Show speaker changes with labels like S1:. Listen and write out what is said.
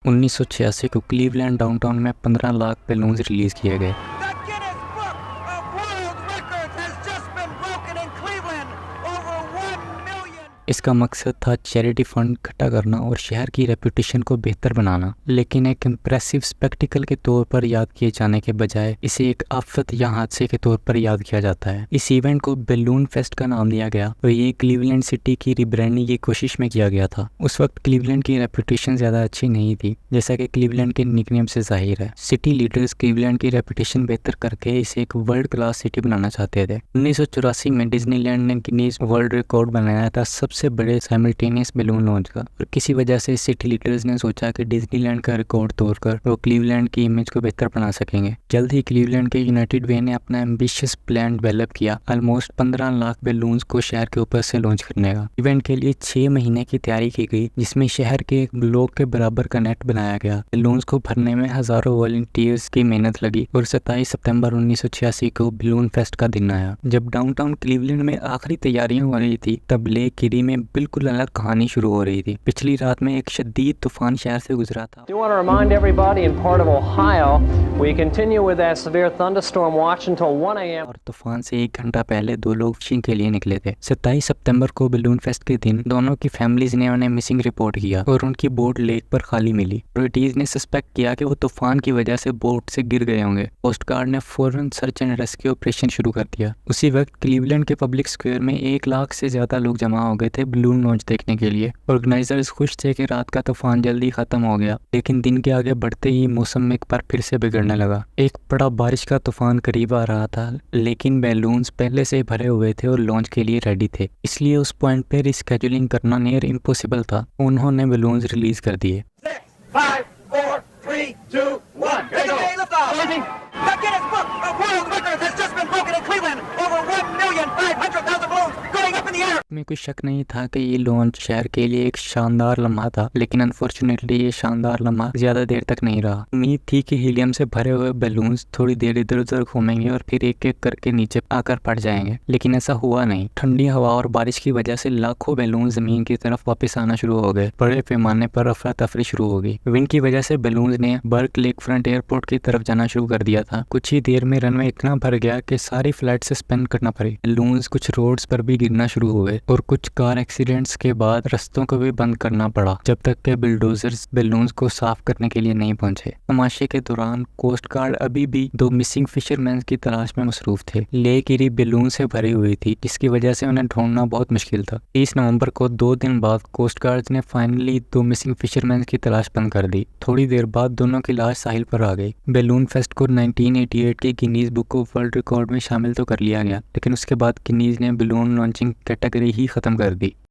S1: 1986 को Cleveland downtown में 15 lakh balloons release किए गए।
S2: The Guinness Book of World Records has just been broken in Cleveland. Over 1 million.
S1: इसका मकसद था चैरिटी फंड इकट्ठा करना और शहर की रेपुटेशन को बेहतर बनाना, लेकिन एक इम्प्रेसिव स्पेक्टिकल के तौर पर याद किए जाने के बजाय इसे एक आफत या हादसे के तौर पर याद किया जाता है। इस इवेंट को बैलून फेस्ट का नाम दिया गया और ये क्लीवलैंड सिटी की रिब्रांडिंग की कोशिश में किया गया था। उस वक्त क्लीवलैंड की रेपुटेशन ज्यादा अच्छी नहीं थी, जैसा कि क्लीवलैंड के निकनेम से जाहिर है। सिटी लीडर्स क्लीवलैंड की रेपुटेशन बेहतर करके इसे एक वर्ल्ड क्लास सिटी बनाना चाहते थे। 1984 में डिज्नीलैंड ने गिनीज वर्ल्ड रिकॉर्ड बनाया था सबसे बड़े साइमल्टेनियस बैलून लॉन्च का, और किसी वजह से सिटी लीडर्स ने सोचा कि डिज्नीलैंड का रिकॉर्ड तोड़कर वो क्लीवलैंड की इमेज को बेहतर बना सकेंगे। जल्द ही क्लीवलैंड के यूनाइटेड वे ने अपना एम्बिशियस प्लान डेवलप किया, ऑलमोस्ट 15 लाख बैलून्स को शहर के ऊपर से लॉन्च करने का। इवेंट के लिए 6 महीने की तैयारी की गई, जिसमें शहर के एक ब्लॉक के बराबर का नेट बनाया गया। बैलून्स को भरने में हजारों वॉलंटियर्स की मेहनत लगी और 27 सितंबर 1986 को बैलून फेस्ट का दिन आया। जब डाउनटाउन क्लीवलैंड में आखिरी तैयारियां हो रही थी, तब लेक इरी में बिल्कुल अलग कहानी शुरू हो रही थी। पिछली रात में एक शदीद तूफान शहर से गुजरा था।
S3: I do want to remind everybody in part of Ohio, we continue with that severe thunderstorm watch until 1 a.m.
S1: और तूफान से 1 घंटा पहले 2 लोग फिशिंग के लिए निकले थे। 27 सितंबर को बैलून फेस्ट के दिन दोनों की फैमिलीज ने उन्हें मिसिंग रिपोर्ट किया और उनकी बोट लेक पर खाली मिली। ऑथोरिटीज ने सस्पेक्ट किया कि वो तूफान की वजह से बोट से गिर गए होंगे। कोस्ट गार्ड ने फौरन सर्च एंड रेस्क्यू ऑपरेशन शुरू कर दिया। उसी वक्त क्लीवलैंड के पब्लिक स्क्वायर में 1 लाख से ज्यादा लोग जमा हो गए थे बैलून लॉन्च देखने के लिए। ऑर्गेनाइजर्स खुश थे कि रात का तूफान जल्दी खत्म हो गया, लेकिन दिन के आगे बढ़ते ही मौसम एक बार फिर से बिगड़ने लगा। एक बड़ा बारिश का तूफान करीब आ रहा था, लेकिन बैलून्स पहले से भरे हुए थे और लॉन्च के लिए रेडी थे, इसलिए उस पॉइंट पर रिस्केड्यूलिंग करना नियर इम्पॉसिबल था। उन्होंने बैलून्स रिलीज कर दिए।
S2: 6, 5, 4, 3, 2, 1. Lift off. The Guinness Book of World Records has just been broken in Cleveland. Over 1,500,000 balloons going up in the air.
S1: में कोई शक नहीं था कि ये लॉन्च शहर के लिए एक शानदार लम्हा था, लेकिन अनफॉर्चुनेटली ये शानदार लम्हा ज्यादा देर तक नहीं रहा। उम्मीद थी कि हीलियम से भरे हुए बैलून्स थोड़ी देर इधर उधर घूमेंगे और फिर एक एक करके नीचे आकर पड़ जाएंगे, लेकिन ऐसा हुआ नहीं। ठंडी हवा और बारिश की वजह से लाखों बैलून जमीन की तरफ वापस आना शुरू हो गए। बड़े पैमाने पर अफरा तफरी शुरू हो गई। विंड की वजह से बैलून ने बर्क लेक फ्रंट एयरपोर्ट की तरफ जाना शुरू कर दिया था। कुछ ही देर में रनवे इतना भर गया कि सारी फ्लाइट सस्पेंड करना पड़ी। बैलून्स कुछ रोड्स पर भी गिरना शुरू हो गए और कुछ कार एक्सीडेंट्स के बाद रास्तों को भी बंद करना पड़ा, जब तक के बुलडोजर्स बैलून्स को साफ करने के लिए नहीं पहुंचे। तमाशे के दौरान कोस्ट गार्ड अभी भी 2 मिसिंग फिशरमैन की तलाश में मसरूफ थे। लेक इरी बैलून से भरी हुई थी, जिसकी वजह से उन्हें ढूंढना बहुत मुश्किल था। 30 नवंबर को 2 दिन बाद कोस्ट गार्ड ने फाइनली 2 मिसिंग फिशरमैन की तलाश बंद कर दी। थोड़ी देर बाद दोनों की लाश साहिल पर आ गई। बैलून फेस्ट को 1988 की Guinness book of world record में शामिल तो कर लिया गया, लेकिन उसके बाद गिनीज ने बैलून लॉन्चिंग कैटेगरी ही खत्म कर दी।